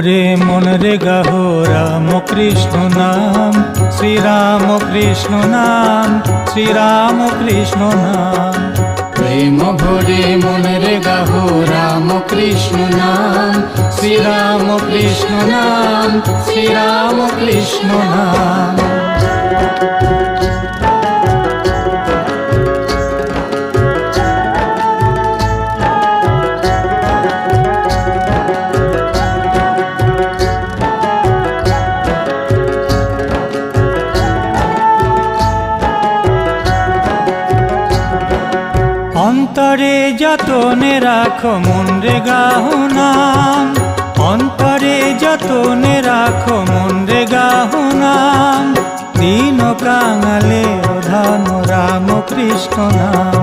ভরে মন রে গাহো রাম কৃষ্ণ নাম, শ্রীরাম কৃষ্ণ নাম, শ্রীরাম কৃষ্ণ নাম। প্রেম ভরে মন রে গাহো রাম কৃষ্ণ নাম, শ্রীরাম কৃষ্ণ নাম, শ্রীরাম কৃষ্ণ নাম। অন্তরে যতনে রাখো মন রে গাহো নাম, অন্তরে যতনে রাখো মন রে গাহো নাম। দীন কাঙালে ধন রাম কৃষ্ণ নাম,